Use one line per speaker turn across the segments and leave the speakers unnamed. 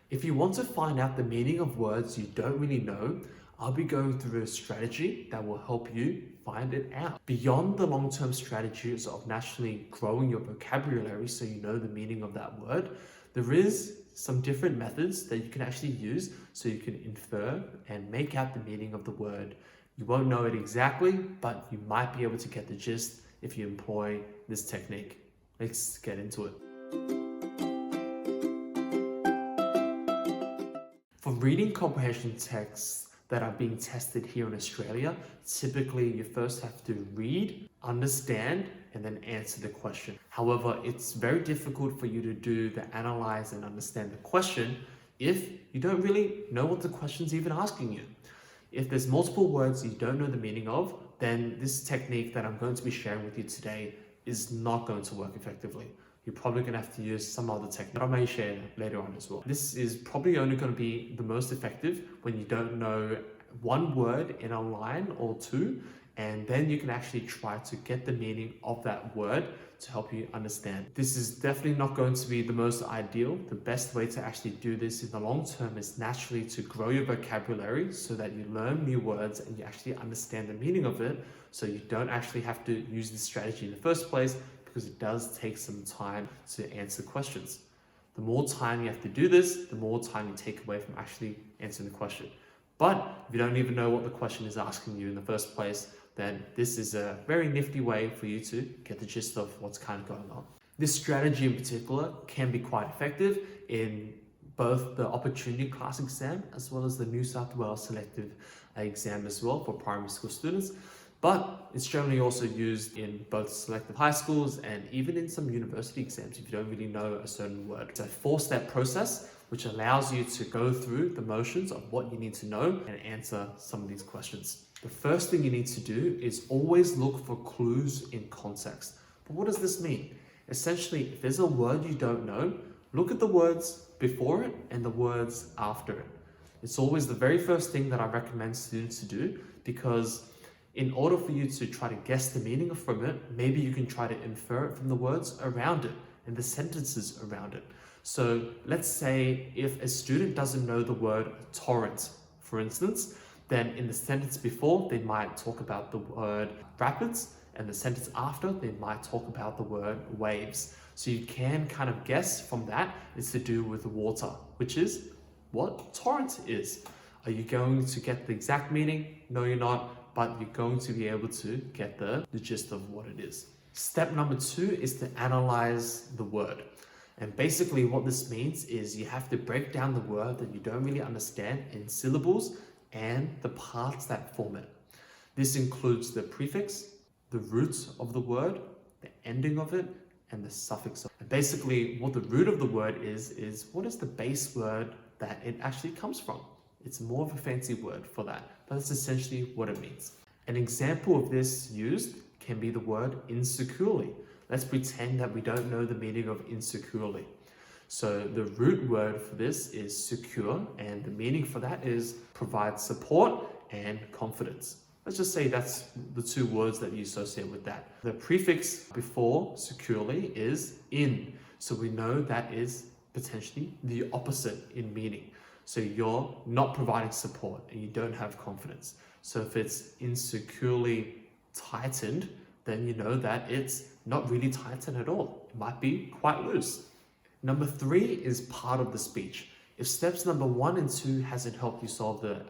If you want to find out the meaning of words you don't really know, I'll be going through a strategy that will help you find it out. Beyond the long-term strategies of naturally growing your vocabulary so you know the meaning of that word, there is some different methods that you can actually use so you can infer and make out the meaning of the word. You won't know it exactly, but you might be able to get the gist if you employ this technique. Let's get into it. For reading comprehension texts that are being tested here in Australia, typically you first have to read, understand, and then answer the question. However, it's very difficult for you to do the analyze and understand the question if you don't really know what the question's even asking you. If there's multiple words you don't know the meaning of, then this technique that I'm going to be sharing with you today is not going to work effectively. You're probably going to have to use some other technique that I may share later on as well. This is probably only going to be the most effective when you don't know one word in a line or two, and then you can actually try to get the meaning of that word to help you understand. This is definitely not going to be the most ideal. The best way to actually do this in the long term is naturally to grow your vocabulary so that you learn new words and you actually understand the meaning of it, so you don't actually have to use this strategy in the first place, because it does take some time to answer questions. The more time you have to do this, the more time you take away from actually answering the question. But if you don't even know what the question is asking you in the first place, then this is a very nifty way for you to get the gist of what's kind of going on. This strategy in particular can be quite effective in both the opportunity class exam as well as the New South Wales selective exam as well for primary school students. But it's generally also used in both selective high schools and even in some university exams if you don't really know a certain word. It's a four-step process which allows you to go through the motions of what you need to know and answer some of these questions. The first thing you need to do is always look for clues in context. But what does this mean? Essentially, if there's a word you don't know, look at the words before it and the words after it. It's always the very first thing that I recommend students to do, because in order for you to try to guess the meaning from it, maybe you can try to infer it from the words around it and the sentences around it. So let's say if a student doesn't know the word torrent, for instance, then in the sentence before, they might talk about the word rapids, and the sentence after, they might talk about the word waves. So you can kind of guess from that it's to do with water, which is what torrent is. Are you going to get the exact meaning? No, you're not. But you're going to be able to get the gist of what it is. Step number 2 is to analyze the word. And basically what this means is you have to break down the word that you don't really understand in syllables and the parts that form it. This includes the prefix, the root of the word, the ending of it, and the suffix. And basically what the root of the word is what is the base word that it actually comes from. It's more of a fancy word for that, but that's essentially what it means. An example of this used can be the word insecurely. Let's pretend that we don't know the meaning of insecurely. So the root word for this is secure, and the meaning for that is provide support and confidence. Let's just say that's the two words that you associate with that. The prefix before securely is in, so we know that is potentially the opposite in meaning. So you're not providing support and you don't have confidence. So if it's insecurely tightened, then you know that it's not really tightened at all. It might be quite loose. Number 3 is part of the speech. If steps number 1 and 2 hasn't helped you solve the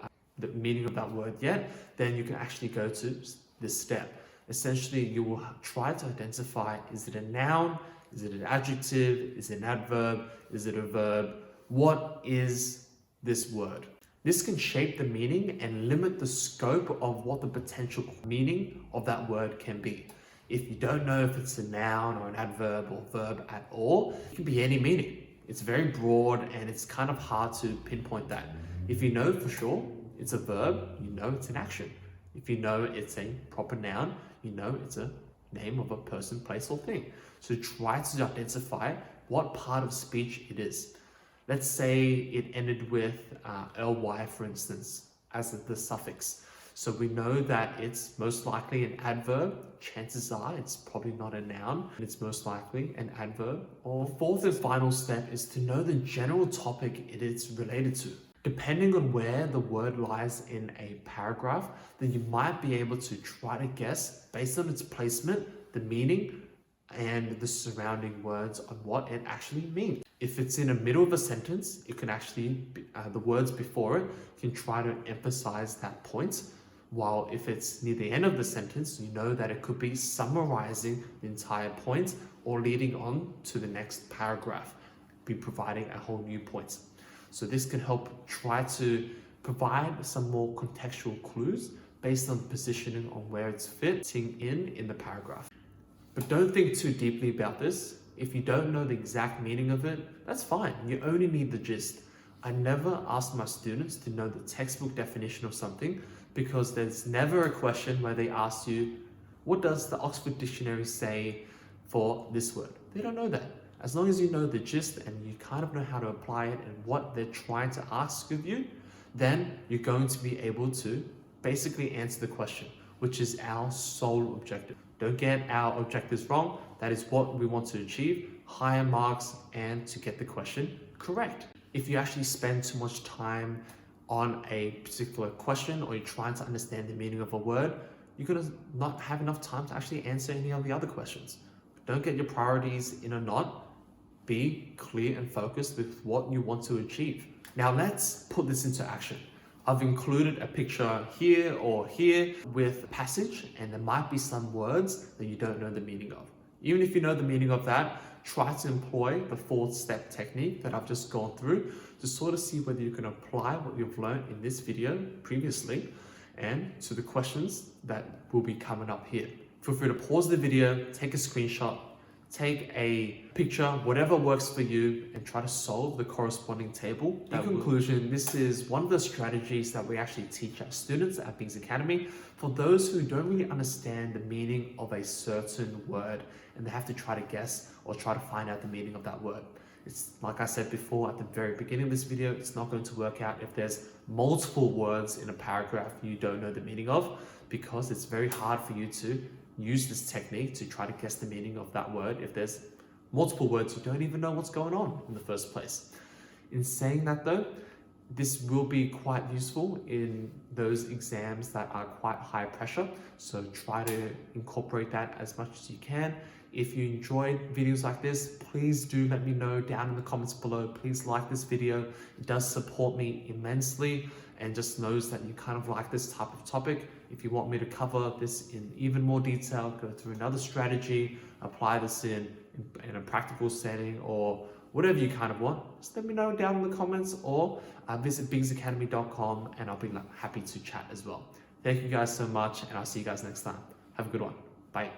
meaning of that word yet, then you can actually go to this step. Essentially, you will try to identify, is it a noun? Is it an adjective? Is it an adverb? Is it a verb? What is this word? This can shape the meaning and limit the scope of what the potential meaning of that word can be. If you don't know if it's a noun or an adverb or verb at all, it can be any meaning. It's very broad and it's kind of hard to pinpoint that. If you know for sure it's a verb, you know it's an action. If you know it's a proper noun, you know it's a name of a person, place, or thing. So try to identify what part of speech it is. Let's say it ended with ly, for instance, as the suffix. So we know that it's most likely an adverb. Chances are it's probably not a noun. It's most likely an adverb. Or fourth and final step is to know the general topic it is related to. Depending on where the word lies in a paragraph, then you might be able to try to guess based on its placement, the meaning, and the surrounding words on what it actually means. If it's in the middle of a sentence, it can actually, the words before it can try to emphasize that point. While if it's near the end of the sentence, you know that it could be summarizing the entire point or leading on to the next paragraph, be providing a whole new point. So this can help try to provide some more contextual clues based on positioning on where it's fitting in the paragraph. But don't think too deeply about this. If you don't know the exact meaning of it, that's fine. You only need the gist. I never ask my students to know the textbook definition of something because there's never a question where they ask you, what does the Oxford Dictionary say for this word? They don't know that. As long as you know the gist and you kind of know how to apply it and what they're trying to ask of you, then you're going to be able to basically answer the question, which is our sole objective. Don't get our objectives wrong. That is what we want to achieve, higher marks and to get the question correct. If you actually spend too much time on a particular question or you're trying to understand the meaning of a word, you're going to not have enough time to actually answer any of the other questions. Don't get your priorities in a knot. Be clear and focused with what you want to achieve. Now let's put this into action. I've included a picture here or here with a passage, and there might be some words that you don't know the meaning of. Even if you know the meaning of that, try to employ the 4-step technique that I've just gone through to sort of see whether you can apply what you've learned in this video previously and to the questions that will be coming up here. Feel free to pause the video, take a screenshot, take a picture, whatever works for you, and try to solve the corresponding table. In conclusion, this is one of the strategies that we actually teach our students at Bing's Academy for those who don't really understand the meaning of a certain word and they have to try to guess or try to find out the meaning of that word. It's like I said before at the very beginning of this video, it's not going to work out if there's multiple words in a paragraph you don't know the meaning of, because it's very hard for you to use this technique to try to guess the meaning of that word if there's multiple words you don't even know what's going on in the first place. In saying that though, this will be quite useful in those exams that are quite high pressure, so try to incorporate that as much as you can. If you enjoyed videos like this, please do let me know down in the comments below. Please like this video. It does support me immensely, and just knows that you kind of like this type of topic. If you want me to cover this in even more detail, go through another strategy, apply this in a practical setting, or whatever you kind of want, just let me know down in the comments, or visit bingsacademy.com and I'll be happy to chat as well. Thank you guys so much, and I'll see you guys next time. Have a good one. Bye.